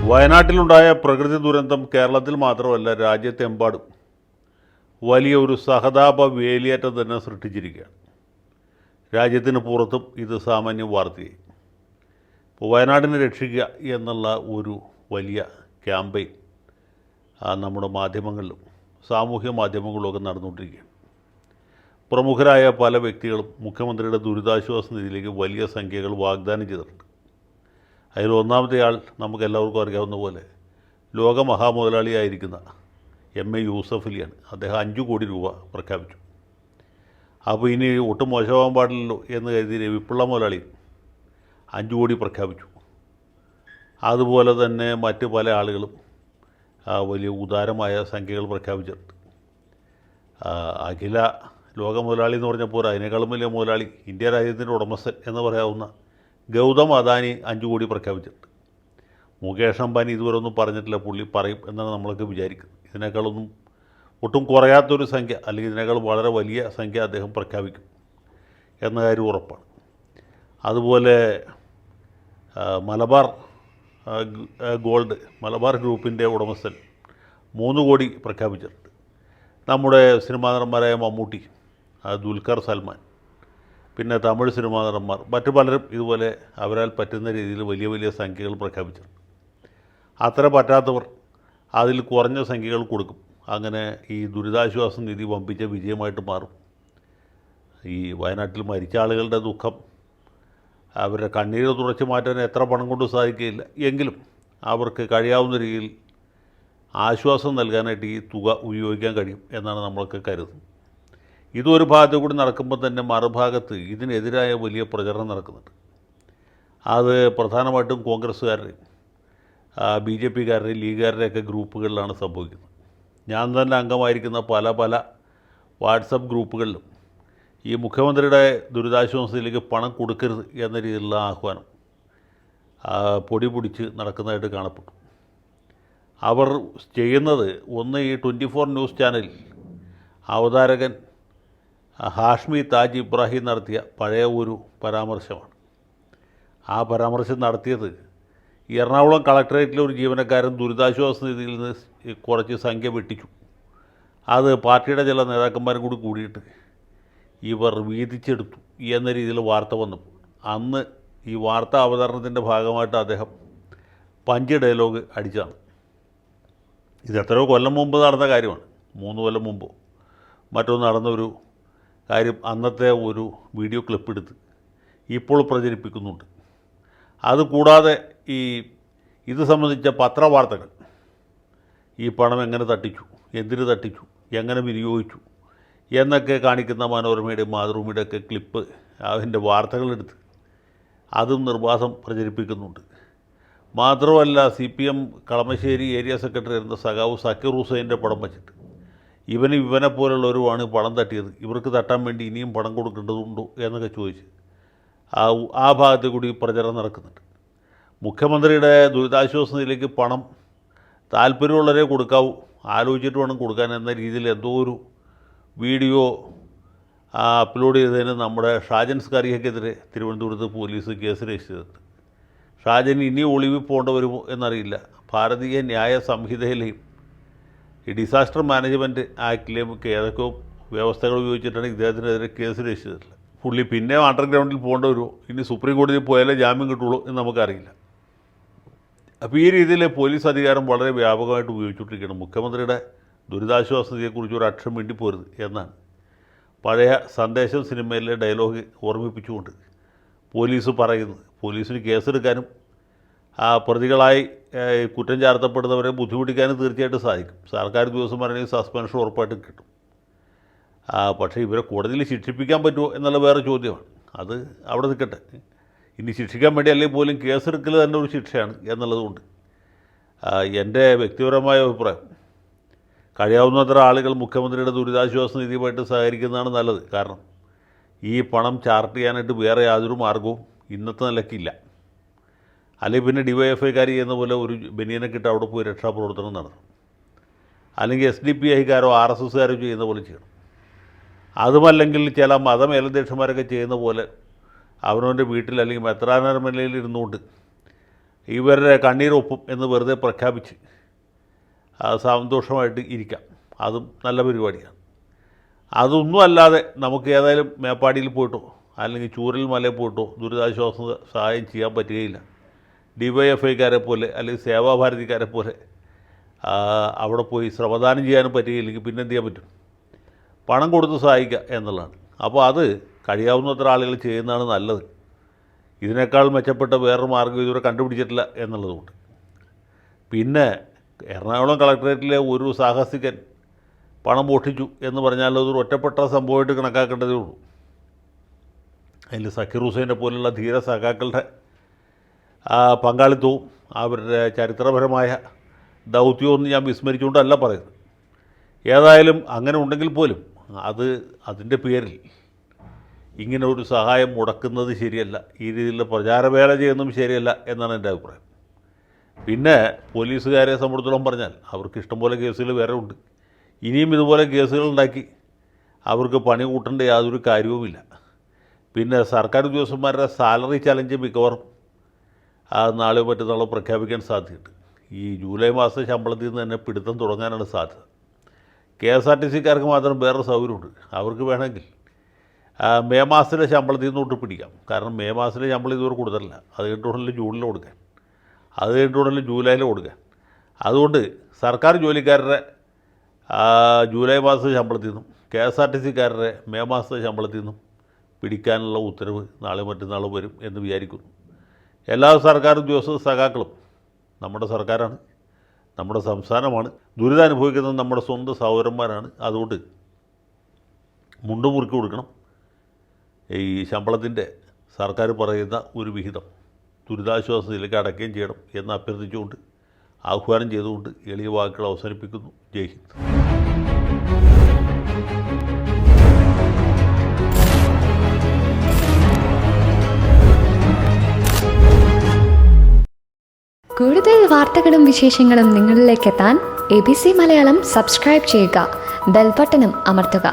വയനാട്ടിലുണ്ടായ പ്രകൃതി ദുരന്തം കേരളത്തിൽ മാത്രമല്ല രാജ്യത്തെമ്പാടും വലിയ ഒരു സഹതാപ വേലിയേറ്റം തന്നെ സൃഷ്ടിച്ചിരിക്കുകയാണ്. രാജ്യത്തിന് പുറത്തും ഇത് സാമാന്യം വാർത്തയായി. ഇപ്പോൾ വയനാടിനെ രക്ഷിക്കുക എന്നുള്ള ഒരു വലിയ ക്യാമ്പയിൻ നമ്മുടെ മാധ്യമങ്ങളിലും സാമൂഹ്യ മാധ്യമങ്ങളിലുമൊക്കെ നടന്നുകൊണ്ടിരിക്കുകയാണ്. പ്രമുഖരായ പല വ്യക്തികളും മുഖ്യമന്ത്രിയുടെ ദുരിതാശ്വാസ നിധിയിലേക്ക് വലിയ സംഖ്യകൾ വാഗ്ദാനം ചെയ്തിട്ടുണ്ട്. അതിൽ ഒന്നാമത്തെ ആൾ നമുക്കെല്ലാവർക്കും അറിയാവുന്ന പോലെ ലോക മഹാമുതലാളിയായിരിക്കുന്ന എം.എ. യൂസഫ് അലിയാണ്. അദ്ദേഹം 5 കോടി രൂപ പ്രഖ്യാപിച്ചു. അപ്പോൾ ഇനി ഒട്ടും മോശമാകാൻ പാടില്ലല്ലോ എന്ന് കരുതി രവിപിള്ള മുതലാളി 5 കോടി പ്രഖ്യാപിച്ചു. അതുപോലെ തന്നെ മറ്റ് പല ആളുകളും വലിയ ഉദാരമായ സംഖ്യകൾ പ്രഖ്യാപിച്ചിട്ടുണ്ട്. അഖില ലോക മുതലാളി എന്ന് പറഞ്ഞപ്പോൾ അതിനേക്കാളും വലിയ മുതലാളി, ഇന്ത്യ രാജ്യത്തിൻ്റെ ഉടമസ്ഥൻ എന്ന് പറയാവുന്ന ഗൗതം അദാനി 5 കോടി പ്രഖ്യാപിച്ചിട്ടുണ്ട്. മുകേഷ് അംബാനി ഇതുവരെ ഒന്നും പറഞ്ഞിട്ടില്ല, പുള്ളി പറയും എന്നാണ് നമ്മളൊക്കെ വിചാരിക്കുന്നത്. ഇതിനേക്കാളൊന്നും ഒട്ടും കുറയാത്തൊരു സംഖ്യ, അല്ലെങ്കിൽ ഇതിനേക്കാൾ വളരെ വലിയ സംഖ്യ അദ്ദേഹം പ്രഖ്യാപിക്കും എന്ന കാര്യം ഉറപ്പാണ്. അതുപോലെ മലബാർ മലബാർ ഗ്രൂപ്പിൻ്റെ ഉടമസ്ഥൻ 3 കോടി പ്രഖ്യാപിച്ചിട്ടുണ്ട്. നമ്മുടെ സിനിമാ നടന്മാരായ മമ്മൂട്ടി, ദുൽഖർ സൽമാൻ, പിന്നെ തമിഴ് സിനിമാ നടന്മാർ, മറ്റു പലരും ഇതുപോലെ അവരാൽ പറ്റുന്ന രീതിയിൽ വലിയ വലിയ സംഖ്യകൾ പ്രഖ്യാപിച്ചിട്ടുണ്ട്. അത്ര പറ്റാത്തവർ അതിൽ കുറഞ്ഞ സംഖ്യകൾ കൊടുക്കും. അങ്ങനെ ഈ ദുരിതാശ്വാസ നിധി വമ്പിച്ച വിജയമായിട്ട് മാറും. ഈ വയനാട്ടിൽ മരിച്ച ആളുകളുടെ ദുഃഖം, അവരുടെ കണ്ണീര് തുടച്ചു മാറ്റാൻ എത്ര പണം കൊണ്ട് സാധിക്കുകയില്ല, എങ്കിലും അവർക്ക് കഴിയാവുന്ന രീതിയിൽ ആശ്വാസം നൽകാനായിട്ട് ഈ തുക ഉപയോഗിക്കാൻ കഴിയും എന്നാണ് നമ്മളൊക്കെ കരുതുന്നത്. ഇതൊരു ഭാഗത്ത് കൂടി നടക്കുമ്പോൾ തന്നെ മറുഭാഗത്ത് ഇതിനെതിരായ വലിയ പ്രചരണം നടക്കുന്നുണ്ട്. അത് പ്രധാനമായിട്ടും കോൺഗ്രസ്സുകാരുടെയും BJPക്കാരുടെയും ലീഗുകാരുടെയൊക്കെ ഗ്രൂപ്പുകളിലാണ് സംഭവിക്കുന്നത്. ഞാൻ തന്നെ അംഗമായിരിക്കുന്ന പല വാട്സപ്പ് ഗ്രൂപ്പുകളിലും ഈ മുഖ്യമന്ത്രിയുടെ ദുരിതാശ്വാസത്തിലേക്ക് പണം കൊടുക്കരുത് എന്ന രീതിയിലുള്ള ആഹ്വാനം പൊടി പിടിച്ച് നടക്കുന്നതായിട്ട് കാണപ്പെട്ടു. അവർ ചെയ്യുന്നത് ഒന്ന്, ഈ 24 ന്യൂസ് ചാനലിൽ അവതാരകൻ ഹാഷ്മി താജ് ഇബ്രാഹിം നടത്തിയ പഴയ ഒരു പരാമർശമാണ്. ആ പരാമർശം നടത്തിയത് എറണാകുളം കളക്ടറേറ്റിലെ ഒരു ജീവനക്കാരൻ ദുരിതാശ്വാസ നിധിയിൽ നിന്ന് കുറച്ച് സംഖ്യ വെട്ടിച്ചു. അത് പാർട്ടിയുടെ ചില നേതാക്കന്മാരും കൂടി കൂടിയിട്ട് ഇവർ വീതിച്ചെടുത്തു എന്ന രീതിയിൽ വാർത്ത വന്നപ്പോൾ അന്ന് ഈ വാർത്താ അവതരണത്തിൻ്റെ ഭാഗമായിട്ട് അദ്ദേഹം പഞ്ച് ഡയലോഗ് അടിച്ചാണ്. ഇത് എത്രയോ കൊല്ലം മുമ്പ് നടന്ന കാര്യമാണ്, 3 കൊല്ലം മുമ്പോ മറ്റൊന്ന് നടന്നൊരു കാര്യം. അന്നത്തെ ഒരു വീഡിയോ ക്ലിപ്പ് എടുത്ത് ഇപ്പോൾ പ്രചരിപ്പിക്കുന്നുണ്ട്. അതുകൂടാതെ ഇത് സംബന്ധിച്ച പത്രവാർത്തകൾ, ഈ പണം എങ്ങനെ തട്ടിച്ചു, എന്തിന് തട്ടിച്ചു, എങ്ങനെ വിനിയോഗിച്ചു എന്നൊക്കെ കാണിക്കുന്ന മനോരമയുടെയും മാതൃഭൂമിയുടെയൊക്കെ ക്ലിപ്പ്, അതിൻ്റെ വാർത്തകളെടുത്ത് അതും നിർബാധം പ്രചരിപ്പിക്കുന്നുണ്ട്. മാത്രമല്ല, CPM കളമശ്ശേരി ഏരിയ സെക്രട്ടറി ആയിരുന്ന സഖാവ് സക്കീർ ഹുസൈൻ്റെ പടം വച്ചിട്ട് ഇവനെ പോലുള്ളവരുമാണ് പണം തട്ടിയത്, ഇവർക്ക് തട്ടാൻ വേണ്ടി ഇനിയും പണം കൊടുക്കേണ്ടതുണ്ടോ എന്നൊക്കെ ചോദിച്ച് ആ ഭാഗത്ത് കൂടി പ്രചരണം നടക്കുന്നുണ്ട്. മുഖ്യമന്ത്രിയുടെ ദുരിതാശ്വാസ നിധിയിലേക്ക് പണം താല്പര്യമുള്ളവരെ കൊടുക്കാവൂ, ആലോചിച്ചിട്ട് വേണം കൊടുക്കാൻ എന്ന രീതിയിൽ എന്തോ ഒരു വീഡിയോ അപ്ലോഡ് ചെയ്തതിന് നമ്മുടെ ഷാജൻ സ്കറിയക്കെതിരെ തിരുവനന്തപുരത്ത് പോലീസ് കേസ് രജിസ്റ്റർ ചെയ്തിട്ടുണ്ട്. ഷാജൻ ഇനി ഒളിവിൽ പോകേണ്ട വരുമോ എന്നറിയില്ല. ഭാരതീയ ന്യായ സംഹിതയിലെയും ഈ ഡിസാസ്റ്റർ മാനേജ്മെൻറ്റ് ആക്ടിലെയും ഏതൊക്കെയോ വ്യവസ്ഥകൾ ഉപയോഗിച്ചിട്ടാണ് ഇദ്ദേഹത്തിനെതിരെ കേസ് രജിസ്റ്റർ ചെയ്തിട്ടുള്ളത്. പുള്ളി പിന്നെ അണ്ടർഗ്രൗണ്ടിൽ പോകേണ്ട വരുമോ, ഇനി സുപ്രീം കോടതിയിൽ പോയാലേ ജാമ്യം കിട്ടുള്ളൂ എന്ന് നമുക്കറിയില്ല. അപ്പോൾ ഈ രീതിയിൽ പോലീസ് അധികാരം വളരെ വ്യാപകമായിട്ട് ഉപയോഗിച്ചുകൊണ്ടിരിക്കുകയാണ്. മുഖ്യമന്ത്രിയുടെ ദുരിതാശ്വാസ നിധിയെക്കുറിച്ച് ഒരു അക്ഷരം വേണ്ടിപ്പോരുത് എന്നാണ് പഴയ സന്ദേശം സിനിമയിലെ ഡയലോഗ് ഓർമ്മിപ്പിച്ചുകൊണ്ട് പോലീസ് പറയുന്നത്. പോലീസിന് കേസെടുക്കാനും പ്രതികളായി കുറ്റം ചാർത്തപ്പെടുന്നവരെ ബുദ്ധിമുട്ടിക്കാനും തീർച്ചയായിട്ടും സാധിക്കും. സർക്കാർ ഉദ്യോഗസ്ഥന്മാരാണെങ്കിൽ സസ്പെൻഷൻ ഉറപ്പായിട്ടും കിട്ടും. പക്ഷേ ഇവരെ കോടതിയിൽ ശിക്ഷിപ്പിക്കാൻ പറ്റുമോ എന്നുള്ള വേറെ ചോദ്യമാണ്. അത് അവിടെ നിൽക്കട്ടെ. ഇനി ശിക്ഷിക്കാൻ വേണ്ടി അല്ലെങ്കിൽ പോലും കേസെടുക്കൽ തന്നെ ഒരു ശിക്ഷയാണ് എന്നുള്ളതുകൊണ്ട് എൻ്റെ വ്യക്തിപരമായ അഭിപ്രായം, കഴിയാവുന്നത്ര ആളുകൾ മുഖ്യമന്ത്രിയുടെ ദുരിതാശ്വാസ നിധിയുമായിട്ട് സഹകരിക്കുന്നതാണ് നല്ലത്. കാരണം ഈ പണം ചാർട്ട് ചെയ്യാനായിട്ട് വേറെ യാതൊരു മാർഗവും ഇന്നത്തെ നിലയ്ക്കില്ല. അല്ലെങ്കിൽ പിന്നെ DYFIക്കാർ ചെയ്യുന്ന പോലെ ഒരു ബനിയനൊക്കെ ഇട്ട് അവിടെ പോയി രക്ഷാപ്രവർത്തനം നടത്തണം, അല്ലെങ്കിൽ SDPIക്കാരോ RSSകാരോ ചെയ്യുന്ന പോലെ ചെയ്യണം. അതുമല്ലെങ്കിൽ ചില മതമേലധ്യക്ഷന്മാരൊക്കെ ചെയ്യുന്ന പോലെ അവനവൻ്റെ വീട്ടിൽ അല്ലെങ്കിൽ മെത്രാനർമലയിൽ ഇരുന്നുകൊണ്ട് ഇവരുടെ കണ്ണീരൊപ്പും എന്ന് വെറുതെ പ്രഖ്യാപിച്ച് സന്തോഷമായിട്ട് ഇരിക്കാം. അതും നല്ല പരിപാടിയാണ്. അതൊന്നും അല്ലാതെ നമുക്ക് ഏതായാലും മേപ്പാടിയിൽ പോയിട്ടോ അല്ലെങ്കിൽ ചൂരൽ മലയിൽ പോയിട്ടോ ദുരിതാശ്വാസ സഹായം ചെയ്യാൻ പറ്റുകയില്ല. DYFIക്കാരെ പോലെ അല്ലെങ്കിൽ സേവാഭാരതിക്കാരെ പോലെ അവിടെ പോയി ശ്രമദാനം ചെയ്യാനും പറ്റുകയില്ലെങ്കിൽ പിന്നെ എന്ത് ചെയ്യാൻ പറ്റും? പണം കൊടുത്ത് സഹായിക്കുക എന്നുള്ളതാണ്. അപ്പോൾ അത് കഴിയാവുന്നത്ര ആളുകൾ ചെയ്യുന്നതാണ് നല്ലത്. ഇതിനേക്കാൾ മെച്ചപ്പെട്ട വേറൊരു മാർഗ്ഗം ഇതുവരെ കണ്ടുപിടിച്ചിട്ടില്ല എന്നുള്ളതുകൊണ്ട്. പിന്നെ എറണാകുളം കളക്ടറേറ്റിലെ ഒരു സാഹസികൻ പണം മോഷ്ടിച്ചു എന്ന് പറഞ്ഞാൽ അതൊരു ഒറ്റപ്പെട്ട സംഭവമായിട്ട് കണക്കാക്കേണ്ടതേ ഉള്ളൂ. അതിൽ സക്കീർ ഹുസൈനെ പോലുള്ള ധീര സഖാക്കളുടെ പങ്കാളിത്തവും അവരുടെ ചരിത്രപരമായ ദൗത്യവും ഞാൻ വിസ്മരിച്ചുകൊണ്ടല്ല പറയുന്നത്. ഏതായാലും അങ്ങനെ ഉണ്ടെങ്കിൽ പോലും അതിൻ്റെ പേരിൽ ഇങ്ങനെ ഒരു സഹായം മുടക്കുന്നത് ശരിയല്ല. ഈ രീതിയിലുള്ള പ്രചാരവേല ചെയ്യുന്നതും ശരിയല്ല എന്നാണ് എൻ്റെ അഭിപ്രായം. പിന്നെ പോലീസുകാരെ സംബന്ധിച്ചിടത്തോളം പറഞ്ഞാൽ അവർക്ക് ഇഷ്ടംപോലെ കേസുകൾ വേറെ ഉണ്ട്. ഇനിയും ഇതുപോലെ കേസുകൾ ഉണ്ടാക്കി അവർക്ക് പണി കൂട്ടേണ്ട യാതൊരു കാര്യവുമില്ല. പിന്നെ സർക്കാർ ഉദ്യോഗസ്ഥന്മാരുടെ സാലറി ചലഞ്ച് മിക്കവാറും നാളെയോ മറ്റന്നാളോ പ്രഖ്യാപിക്കാൻ സാധ്യതയുണ്ട്. ഈ ജൂലൈ മാസത്തെ ശമ്പളത്തിൽ നിന്ന് തന്നെ പിടുത്തം തുടങ്ങാനാണ് സാധ്യത. KSRTCക്കാർക്ക് മാത്രം വേറൊരു സൗകര്യമുണ്ട്. അവർക്ക് വേണമെങ്കിൽ മെയ് മാസത്തിലെ ശമ്പളത്തിൽ നിന്ന് തൊട്ട് പിടിക്കാം. കാരണം മെയ് മാസത്തിലെ ശമ്പളം ഇതുവരെ കൊടുത്തിട്ടില്ല. അത് കഴിഞ്ഞിട്ടുണ്ടല്ലോ ജൂണിൽ കൊടുക്കാൻ, അത് കഴിഞ്ഞിട്ടുണ്ടല്ലോ ജൂലൈയിൽ കൊടുക്കാൻ. അതുകൊണ്ട് സർക്കാർ ജോലിക്കാരുടെ ജൂലൈ മാസത്തെ ശമ്പളത്തിൽ നിന്നും KSRTCക്കാരുടെ മെയ് മാസത്തെ ശമ്പളത്തിൽ നിന്നും പിടിക്കാനുള്ള ഉത്തരവ് നാളെ മറ്റന്നാൾ വരും എന്ന് വിചാരിക്കുന്നു. എല്ലാ സർക്കാർ ഉദ്യോഗസ്ഥ സഖാക്കളും നമ്മുടെ സർക്കാരാണ്, നമ്മുടെ സംസ്ഥാനമാണ്. ദുരിതം അനുഭവിക്കുന്നത് നമ്മുടെ സ്വന്തം സഹോദരന്മാരാണ്. അതുകൊണ്ട് മുണ്ട് മുറുക്കി കൊടുക്കണം. ഈ ശമ്പളത്തിൻ്റെ സർക്കാർ പറയുന്ന ഒരു വിഹിതം ദുരിതാശ്വാസത്തിലേക്ക് അടയ്ക്കുകയും ചെയ്യണം എന്ന് അഭ്യർത്ഥിച്ചുകൊണ്ട് ആഹ്വാനം ചെയ്തുകൊണ്ട് എളിയ വാക്കുകൾ അവസാനിപ്പിക്കുന്നു. ജയ് ഹിന്ദ്. കൂടുതൽ വാർത്തകളും വിശേഷങ്ങളും നിങ്ങളിലേക്ക് എത്താൻ ABC മലയാളം സബ്സ്ക്രൈബ് ചെയ്യുക, ബെൽ ബട്ടണും അമർത്തുക.